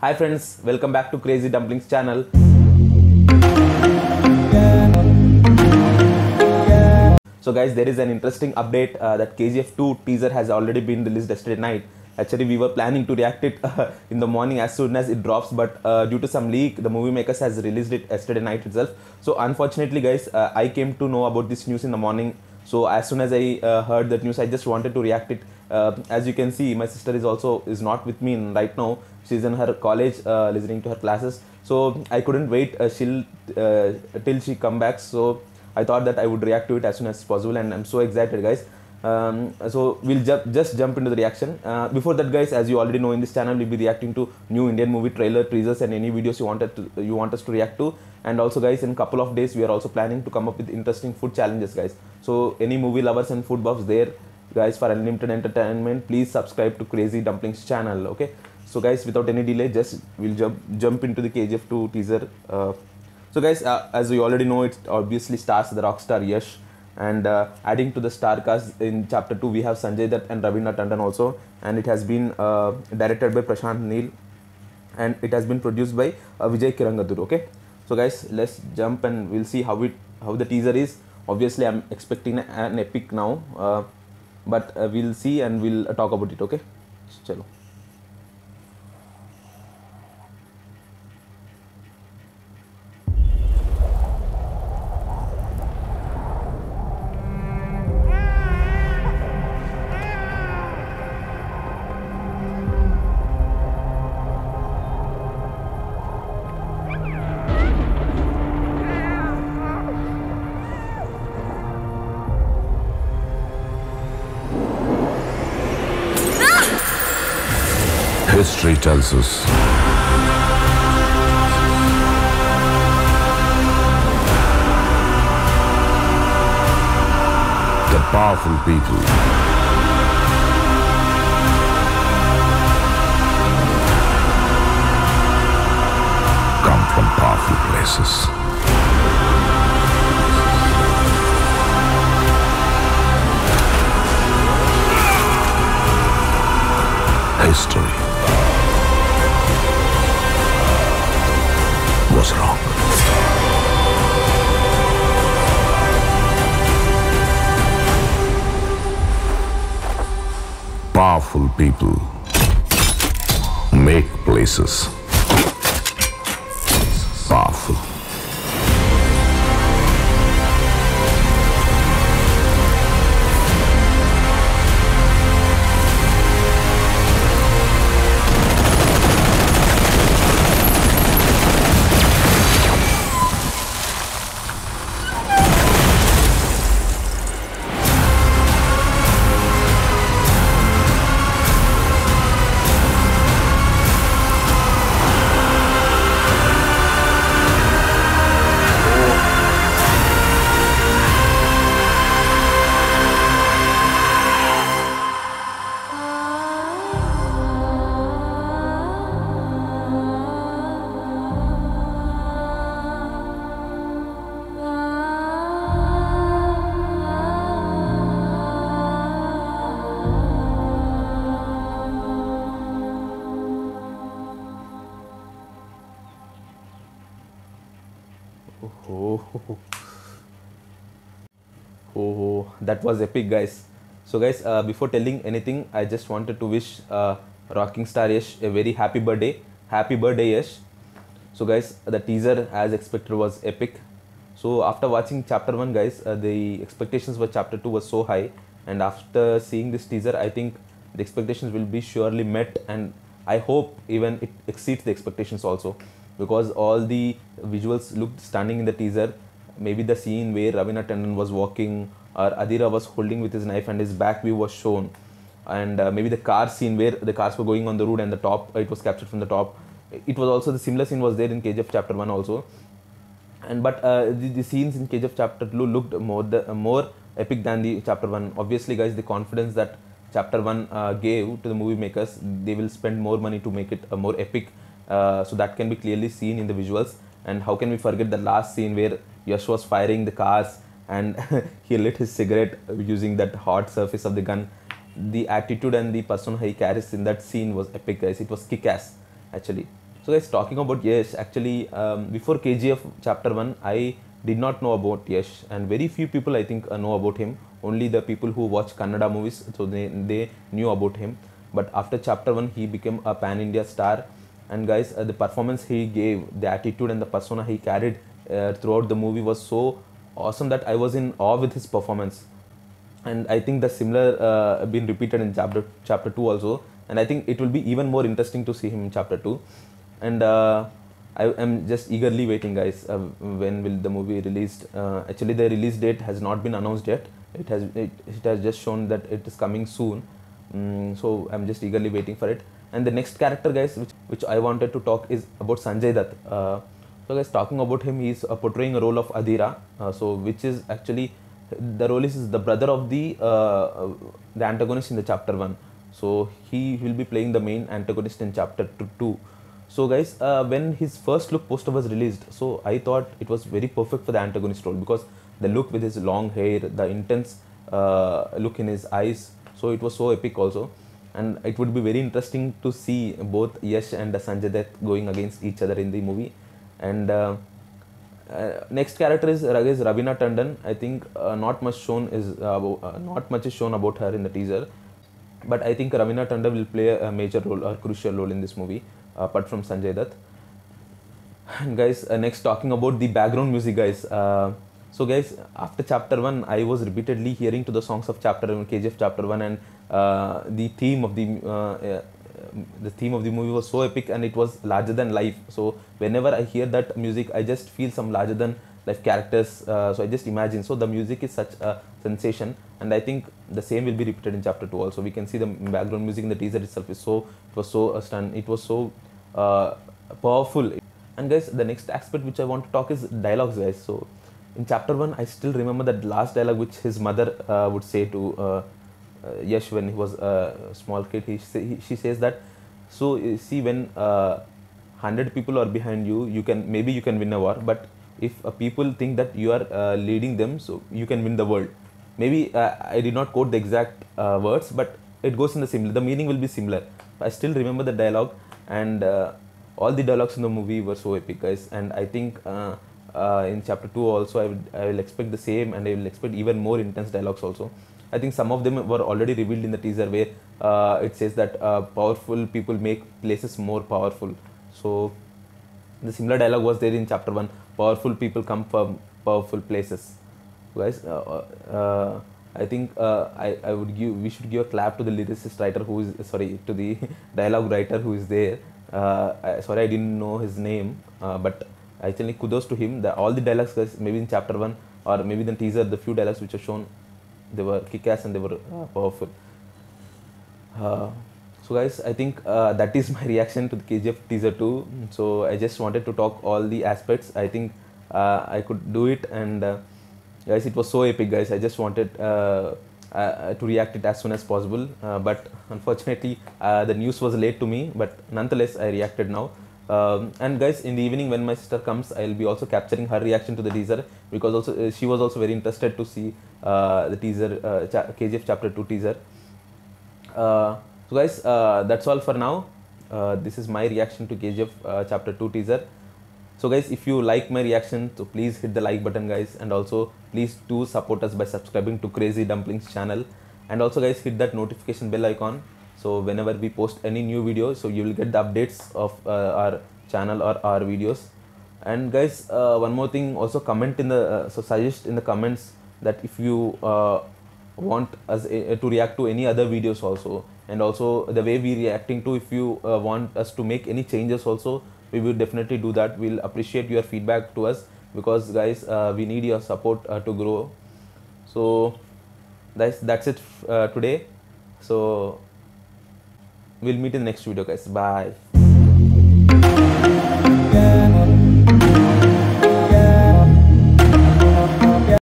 Hi friends, welcome back to Crazy Dumplings channel. So guys, there is an interesting update that KGF 2 teaser has already been released yesterday night. Actually, we were planning to react it in the morning as soon as it drops, but due to some leak, the movie makers has released it yesterday night itself. So unfortunately guys, I came to know about this news in the morning. So as soon as I heard that news, I just wanted to react it. As you can see, my sister is not with me right now. She's in her college listening to her classes. So I couldn't wait till she come back. So I thought that I would react to it as soon as possible, and I'm so excited guys. So we'll just jump into the reaction. Before that guys, as you already know, in this channel we'll be reacting to new Indian movie trailer, teasers and any videos you want us to react to. And also guys, in a couple of days we are also planning to come up with interesting food challenges guys. So any movie lovers and food buffs there guys, for unlimited entertainment, please subscribe to Crazy Dumplings channel. Okay, so guys, without any delay, we'll jump into the KGF 2 teaser. So guys, as we already know, it obviously stars the rock star Yash, and adding to the star cast in chapter 2 we have Sanjay Dutt and Raveena Tandon also, and it has been directed by Prashant Neel, and it has been produced by Vijay Kirangaduru. Okay, so guys, let's jump and we'll see how the teaser is. Obviously I'm expecting an epic now, but we'll see and we'll talk about it. Okay, chalo. History tells us that powerful people come from powerful places. History was wrong. Powerful people make places powerful. Oh, that was epic guys. So guys, before telling anything, I just wanted to wish rocking star Yash a very happy birthday. Happy birthday Yash. So guys, the teaser as expected was epic. So after watching chapter 1 guys, the expectations for chapter 2 was so high, and after seeing this teaser, I think the expectations will be surely met, and I hope even it exceeds the expectations also, because all the visuals looked stunning in the teaser. Maybe the scene where Raveena Tandon was walking, or Adira was holding with his knife and his back view was shown, and maybe the car scene where the cars were going on the road and the top, it was captured from the top. It was also, the similar scene was there in KGF chapter 1 also, and but the scenes in KGF chapter 2 looked more epic than the chapter 1. Obviously guys, the confidence that chapter 1 gave to the movie makers, they will spend more money to make it more epic, so that can be clearly seen in the visuals. And how can we forget the last scene where Yash was firing the cars and he lit his cigarette using that hot surface of the gun. The attitude and the persona he carries in that scene was epic guys. It was kick-ass actually. So guys, talking about Yash, actually before KGF chapter 1, I did not know about Yash, and very few people I think know about him. Only the people who watch Kannada movies, so they knew about him. But after chapter 1, he became a pan-India star. And guys, the performance he gave, the attitude and the persona he carried throughout the movie was so awesome that I was in awe with his performance. And I think the similar been repeated in chapter 2 also, and I think it will be even more interesting to see him in chapter 2. And I am just eagerly waiting, guys, when will the movie released. Actually the release date has not been announced yet. It has just shown that it is coming soon. So I'm just eagerly waiting for it. And the next character, guys, which I wanted to talk is about Sanjay Dutt. So guys, talking about him, he's portraying a role of Adhira, so which is actually the role is the brother of the antagonist in the chapter 1. So he will be playing the main antagonist in chapter 2. So guys, when his first look poster was released, so I thought it was very perfect for the antagonist role, because the look with his long hair, the intense look in his eyes, so it was so epic also. And it would be very interesting to see both Yash and Sanjay Dutt going against each other in the movie. And next character is Raveena Tandon. I think not much is shown about her in the teaser, but I think Raveena Tandon will play a major role or crucial role in this movie, apart from Sanjay Dutt. And guys, next talking about the background music, guys. So guys, after chapter 1, I was repeatedly hearing to the songs of chapter 1, KGF chapter 1, and the theme of the movie was so epic, and it was larger than life. So whenever I hear that music, I just feel some larger than life characters. So I just imagine. So the music is such a sensation, and I think the same will be repeated in chapter 2 also. We can see the background music in the teaser itself is so, it was so stunned, it was so powerful. And guys, the next aspect which I want to talk is dialogues, guys. So in chapter 1, I still remember that last dialogue which his mother would say to Yash when he was a small kid. She says that, so see, when 100 people are behind you, you can win a war, but if people think that you are leading them, so you can win the world. Maybe I did not quote the exact words, but it goes in the similar, the meaning will be similar. I still remember the dialogue, and all the dialogues in the movie were so epic, guys. And I think in chapter 2 also I will expect the same, and I will expect even more intense dialogues also. I think some of them were already revealed in the teaser, where it says that powerful people make places more powerful. So the similar dialogue was there in chapter 1. Powerful people come from powerful places. Guys, I think we should give a clap to the lyricist writer to the dialogue writer who is there. Sorry, I didn't know his name, but actually kudos to him. All the dialogues, guys, maybe in chapter 1 or maybe the teaser, the few dialogues which are shown, they were kick-ass and they were powerful. So guys, I think that is my reaction to the KGF teaser 2. So I just wanted to talk all the aspects. I think I could do it, and guys, it was so epic, guys. I just wanted to react it as soon as possible, but unfortunately the news was late to me, but nonetheless I reacted now. And guys, in the evening when my sister comes, I'll be also capturing her reaction to the teaser, because also she was also very interested to see the teaser, KGF chapter 2 teaser. So guys, that's all for now. This is my reaction to KGF chapter 2 teaser. So guys, if you like my reaction, so please hit the like button, guys, and also please do support us by subscribing to Crazy Dumplings channel, and also guys, hit that notification bell icon, so whenever we post any new video, so you will get the updates of our channel or our videos. And guys, one more thing, also comment in the suggest in the comments that if you want us to react to any other videos also, and also the way we reacting to, if you want us to make any changes also, we will definitely do that. We'll appreciate your feedback to us, because guys, we need your support to grow. So guys, that's it today. So we'll meet in the next video, guys. Bye.